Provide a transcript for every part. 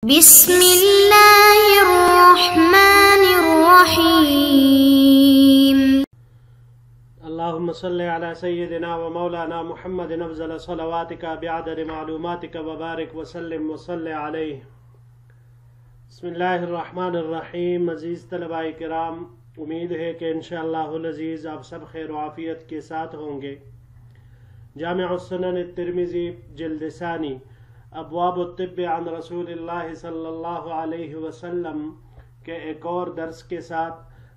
بسم اللہ الرحمن الرحیم۔ اللهم صل على سيدنا ومولانا محمد افضل صلواتك بعدد معلوماتك وبارك وسلم وصل عليه۔ بسم اللہ الرحمن الرحیم۔ عزیز طلباء کرام، امید ہے کہ انشاءاللہ العزیز آپ سب خیر و عافیت کے ساتھ ہوں گے۔ جامع السنن الترمذی جلد ثانی، ابواب الطب عن رسول اللہ صلی اللہ علیہ وسلم کے ایک اور درس کے ساتھ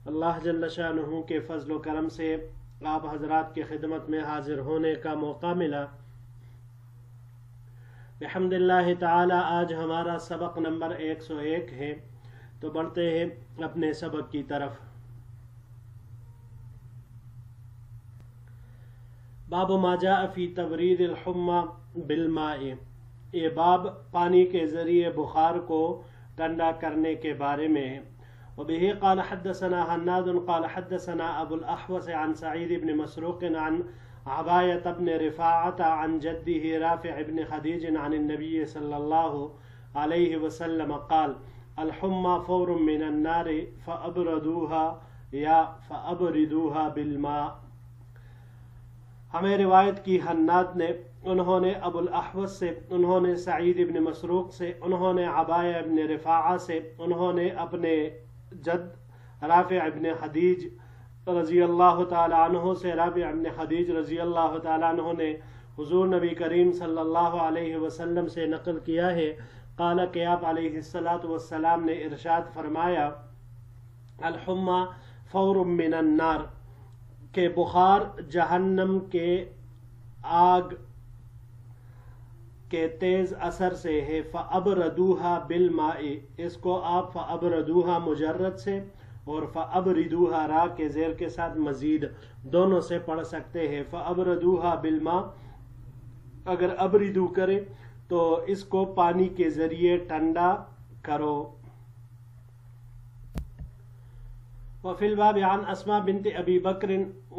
اللہ جل شانہ کے فضل و کرم سے آپ حضرات کی خدمت میں حاضر ہونے کا موقع ملا۔ بحمد اللہ تعالی آج ہمارا سبق نمبر 101 ہے، تو بڑھتے ہیں اپنے سبق کی طرف۔ باب ما جاء فی تبرید الحمى بالماء، یہ باب پانی کے ذریعے بخار کو ٹھنڈا کرنے کے بارے میں ہے۔ وبه قال حدثنا حناد قال حدثنا ابو الاحوص عن سعید بن مسروق عن عبایۃ بن رفاعۃ عن جده رافع بن خدیج عن النبی صلی اللہ علیہ وسلم قال الحمى فور من النار فابردوها یا فابردوها بالماء۔ ہمیں روایت کی حناد نے، انہوں نے ابو الاحوص سے، انہوں نے سعید ابن مسروق سے، انہوں نے عبایہ ابن رفاعہ سے، انہوں نے اپنے جد رافع ابن خدیج رضی اللہ تعالی عنہ سے، رافع ابن خدیج رضی اللہ تعالی عنہ نے حضور نبی کریم صلی اللہ علیہ وسلم سے نقل کیا ہے، قال کہ آپ علیہ السلام نے ارشاد فرمایا الحمى فور من النار، کہ بخار جہنم کے آگ کے تیز اثر سے ہے۔ فَأَبْرَدُوهَا بِالْمَاءِ، اس کو آپ فَأَبْرَدُوهَا مجرد سے اور فَأَبْرِدُوهَا را کے زیر کے ساتھ مزید دونوں سے پڑھ سکتے ہیں۔ فَأَبْرَدُوهَا بِالْمَاء، اگر ابردو کرے تو اس کو پانی کے ذریعے ٹھنڈا کرو۔ وفي الباب عن اسماء بنت ابی بکر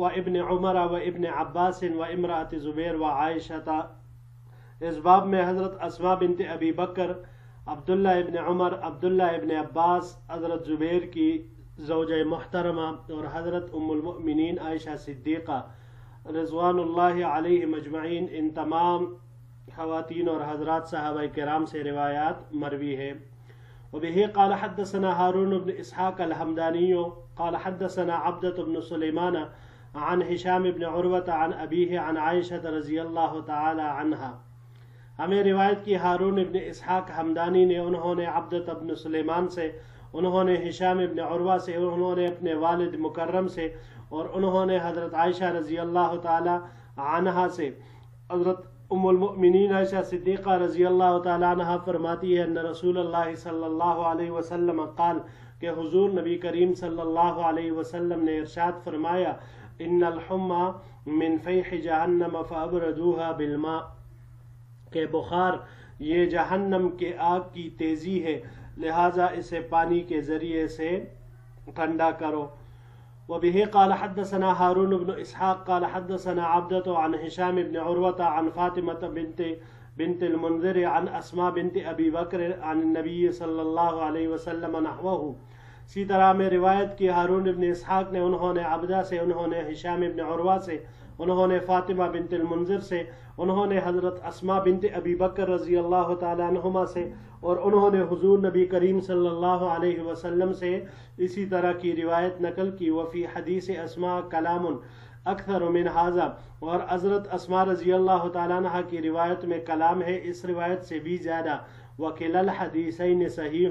وابن عمر وابن عباس وامرأة زبیر وعائشہ، اس باب میں حضرت اسماء بنت ابی بکر، عبداللہ ابن عمر، عبداللہ ابن عباس، حضرت زبیر کی زوجہ محترمہ اور حضرت ام المؤمنین عائشہ صدیقہ رضوان اللہ علیہ مجمعین، ان تمام خواتین اور حضرات صحابہ کرام سے روایات مروی ہے۔ وبه قال حدثنا هارون بن اسحاق الحمداني قال حدثنا عبدة بن سليمان عن هشام بن عروة عن أبيه عن عائشة رضی اللہ تعالی عنہا۔ ہمیں روایت کی ہارون ابن اسحاق حمدانی نے، انہوں نے عبدة بن سلیمان سے، انہوں نے ہشام ابن عروہ سے، انہوں نے اپنے والد مکرم سے، اور انہوں نے حضرت عائشہ رضی اللہ تعالی عنہا سے۔ حضرت ام المؤمنین عائشہ صدیقہ رضی اللہ تعالی عنہ فرماتی ہے ان رسول اللہ صلی اللہ علیہ وسلم قال، کہ حضور نبی کریم صلی اللہ علیہ وسلم نے ارشاد فرمایا ان الحمى من فیح جہنم فابردوها بالماء، کہ بخار یہ جہنم کے آگ کی تیزی ہے، لہذا اسے پانی کے ذریعے سے ٹھنڈا کرو۔ وبه قال حدثنا هارون بن اسحاق قال حدثنا عبدة عن هشام بن عروة عن فاطمة بنت المنذر عن اسماء بنت ابی بکر عن النبی صلی اللہ علیہ وسلم نحوه۔ اسی طرح میں روایت کی ہارون بن اسحاق نے، انہوں نے عبدہ سے، انہوں نے ہشام بن عروہ سے، انہوں نے فاطمہ بنت المنذر سے، انہوں نے حضرت اسماء بنت ابی بکر رضی اللہ تعالی عنہما سے، اور انہوں نے حضور نبی کریم صلی اللہ علیہ وسلم سے اسی طرح کی روایت نقل کی۔ وفی حدیث اسماء کلام اکثر من ھذا، اور حضرت اسماء رضی اللہ تعالیٰ عنہ کی روایت میں کلام ہے اس روایت سے بھی زیادہ۔ وکلا الحدیثین صحیح،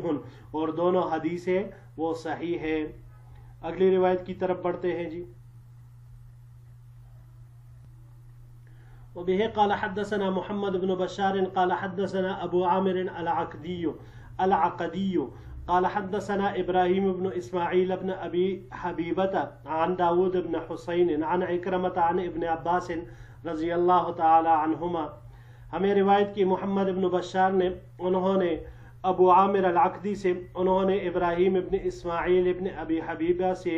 اور دونوں حدیثیں وہ صحیح ہے۔ اگلی روایت کی طرف بڑھتے ہیں جی۔ وبه قال حدثنا محمد بن بشار قال حدثنا ابو عامر العقدي قال حدثنا ابراہیم بن اسماعیل بن ابی حبیبۃ عن داود بن حسین عن عکرمۃ عن ابن عباس رضی اللہ تعالی عنہما۔ ہمیں روایت کی محمد بن بشار نے، انہوں نے ابو عامر العقدی سے، انہوں نے ابراہیم بن اسماعیل بن ابی حبیبہ سے،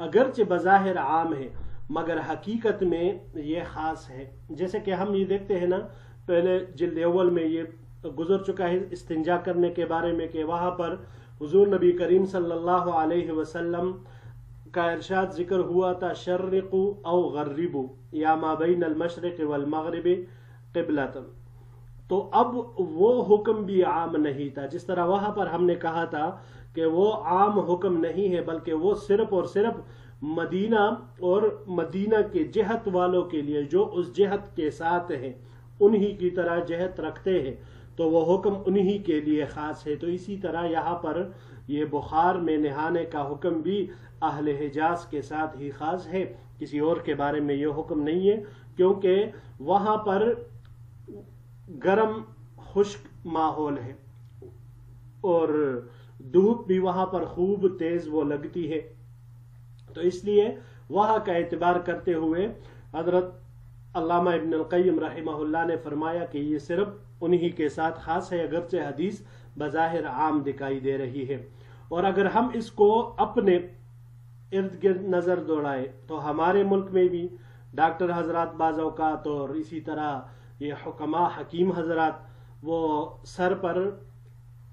اگرچہ بظاہر عام ہے مگر حقیقت میں یہ خاص ہے. جیسے کہ ہم یہ دیکھتے ہیں نا، پہلے جلد اول میں یہ گزر چکا ہے استنجا کرنے کے بارے میں، کہ وہاں پر حضور نبی کریم صلی اللہ علیہ وسلم کا ارشاد ذکر ہوا تھا، شرقوا او غربوا یا ما بین المشرق والمغرب قبلۃ. تو اب وہ حکم بھی عام نہیں تھا، جس طرح وہاں پر ہم نے کہا تھا کہ وہ عام حکم نہیں ہے، بلکہ وہ صرف اور صرف مدینہ اور مدینہ کے جہت والوں کے لیے جو اس جہت کے ساتھ ہیں، انہی کی طرح جہت رکھتے ہیں، تو وہ حکم انہی کے لیے خاص ہے. تو اسی طرح یہاں پر یہ بخار میں نہانے کا حکم بھی اہل حجاز کے ساتھ ہی خاص ہے، کسی اور کے بارے میں یہ حکم نہیں ہے، کیونکہ وہاں پر گرم خشک ماحول ہے اور دھوپ بھی وہاں پر خوب تیز وہ لگتی ہے. تو اس لیے وہاں کا اعتبار کرتے ہوئے حضرت علامہ ابن القیم رحمہ اللہ نے فرمایا کہ یہ صرف انہی کے ساتھ خاص ہے، اگرچہ حدیث بظاہر عام دکھائی دے رہی ہے. اور اگر ہم اس کو اپنے ارد گرد نظر دوڑائے تو ہمارے ملک میں بھی ڈاکٹر حضرات بعض اوقات اور اسی طرح یہ حکماء حکیم حضرات وہ سر پر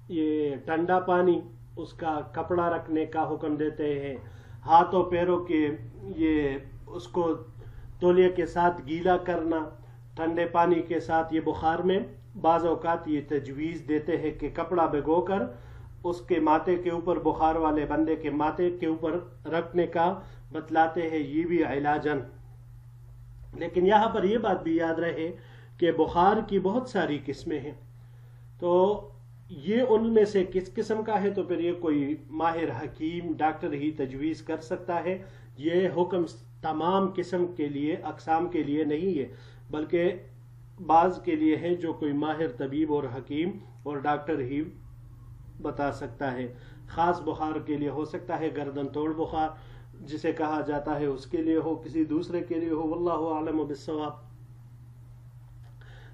یہ ٹھنڈا پانی اس کا کپڑا رکھنے کا حکم دیتے ہیں، ہاتھوں پیروں کے یہ اس کو تولیے کے ساتھ گیلا کرنا ٹھنڈے پانی کے ساتھ. یہ بخار میں بعض اوقات یہ تجویز دیتے ہیں کہ کپڑا بھگو کر اس کے ماتھے کے اوپر، بخار والے بندے کے ماتھے کے اوپر رکھنے کا بتلاتے ہیں، یہ بھی علاجن. لیکن یہاں پر یہ بات بھی یاد رہے کہ بخار کی بہت ساری قسمیں ہیں، تو یہ ان میں سے کس قسم کا ہے تو پھر یہ کوئی ماہر حکیم ڈاکٹر ہی تجویز کر سکتا ہے. یہ حکم تمام قسم کے لیے، اقسام کے لیے نہیں ہے، بلکہ بعض کے لیے ہے جو کوئی ماہر طبیب اور حکیم اور ڈاکٹر ہی بتا سکتا ہے. خاص بخار کے لیے ہو سکتا ہے گردن توڑ بخار جسے کہا جاتا ہے، اس کے لیے ہو، کسی دوسرے کے لیے ہو، واللہ اعلم بالصواب.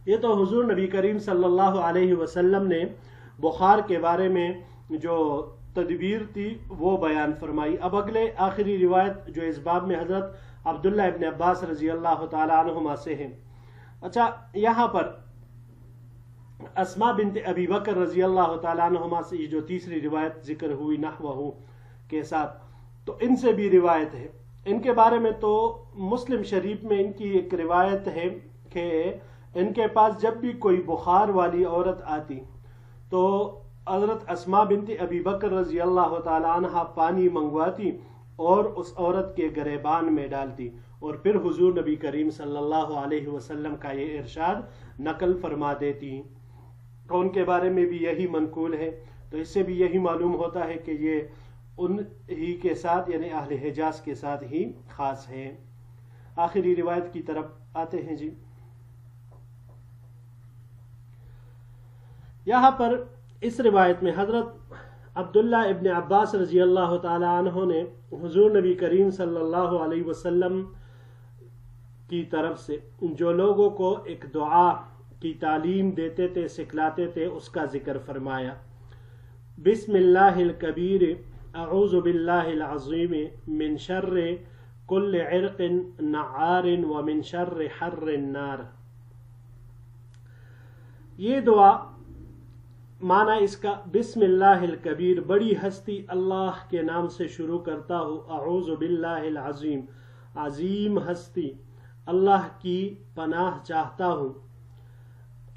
یہ تو حضور نبی کریم صلی اللہ علیہ وسلم نے بخار کے بارے میں جو تدبیر تھی وہ بیان فرمائی. اب اگلے آخری روایت جو اس باب میں حضرت عبداللہ ابن عباس رضی اللہ تعالی عنہما سے ہیں. اچھا، یہاں پر اسماء بنت ابی بکر رضی اللہ تعالی عنہما سے یہ جو تیسری روایت ذکر ہوئی نحوہ کے ساتھ، تو ان سے بھی روایت ہے. ان کے بارے میں تو مسلم شریف میں ان کی ایک روایت ہے کہ ان کے پاس جب بھی کوئی بخار والی عورت آتی تو حضرت اسماء بنت ابی بکر رضی اللہ تعالی عنہ پانی منگواتی اور اس عورت کے گریبان میں ڈالتی، اور پھر حضور نبی کریم صلی اللہ علیہ وسلم کا یہ ارشاد نقل فرما دیتی. تو ان کے بارے میں بھی یہی منقول ہے. تو اس سے بھی یہی معلوم ہوتا ہے کہ یہ ان ہی کے ساتھ یعنی اہل حجاز کے ساتھ ہی خاص ہے. آخری روایت کی طرف آتے ہیں. جی یہاں پر اس روایت میں حضرت عبداللہ ابن عباس رضی اللہ تعالی عنہ نے حضور نبی کریم صلی اللہ علیہ وسلم کی طرف سے جو لوگوں کو ایک دعا کی تعلیم دیتے تھے، سکھلاتے تھے، اس کا ذکر فرمایا. بسم اللہ الکبیر اعوذ باللہ العظیم من شر کل عرق نعار ومن شر حر النار. یہ دعا معنی اس کا بسم اللہ الکبیر، بڑی ہستی اللہ کے نام سے شروع کرتا ہوں، اعوذ باللہ العظیم، عظیم ہستی اللہ کی پناہ چاہتا ہوں،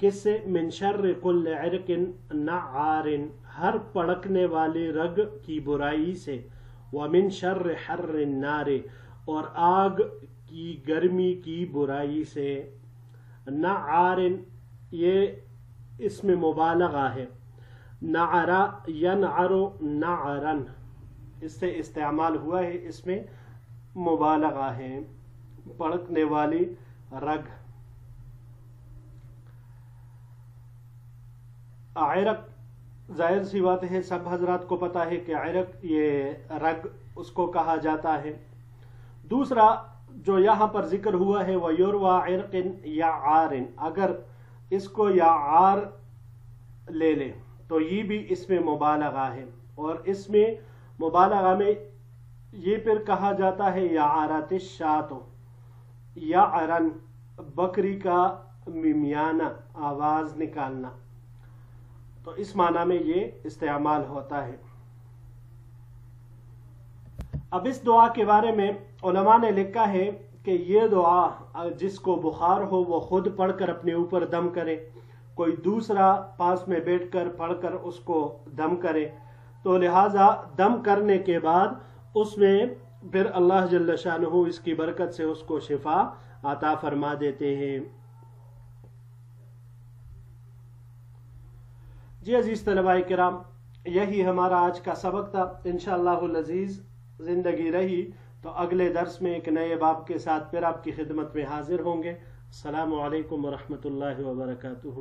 کس سے؟ من شر کل عرق نعار، ہر پڑکنے والے رگ کی برائی سے، ومن شر حر النار، اور آگ کی گرمی کی برائی سے. نعار یہ اس میں مبالغہ ہے، نعرا ینعر نعرن، اس سے استعمال ہوا ہے، اس میں مبالغہ ہے، پڑکنے والی رگ. عرق ظاہر سی بات ہے، سب حضرات کو پتا ہے کہ عرق یہ رگ اس کو کہا جاتا ہے. دوسرا جو یہاں پر ذکر ہوا ہے وہ یوروا عرق یعار، اگر اس کو یعار لے لیں تو یہ بھی اس میں مبالغہ ہے، اور اس میں مبالغہ میں یہ پھر کہا جاتا ہے یعرت الشاۃ، یعرن بکری کا میمیانہ آواز نکالنا، تو اس معنی میں یہ استعمال ہوتا ہے۔ اب اس دعا کے بارے میں علماء نے لکھا ہے کہ یہ دعا جس کو بخار ہو وہ خود پڑھ کر اپنے اوپر دم کرے، کوئی دوسرا پاس میں بیٹھ کر پڑھ کر اس کو دم کرے، تو لہٰذا دم کرنے کے بعد اس میں پھر اللہ جل شانہ اس کی برکت سے اس کو شفا عطا فرما دیتے ہیں۔ جی عزیز طلباء کرام، یہی ہمارا آج کا سبق تھا۔ انشاءاللہ العزیز زندگی رہی تو اگلے درس میں ایک نئے باب کے ساتھ پھر آپ کی خدمت میں حاضر ہوں گے۔ السلام علیکم ورحمۃ اللہ وبرکاتہ۔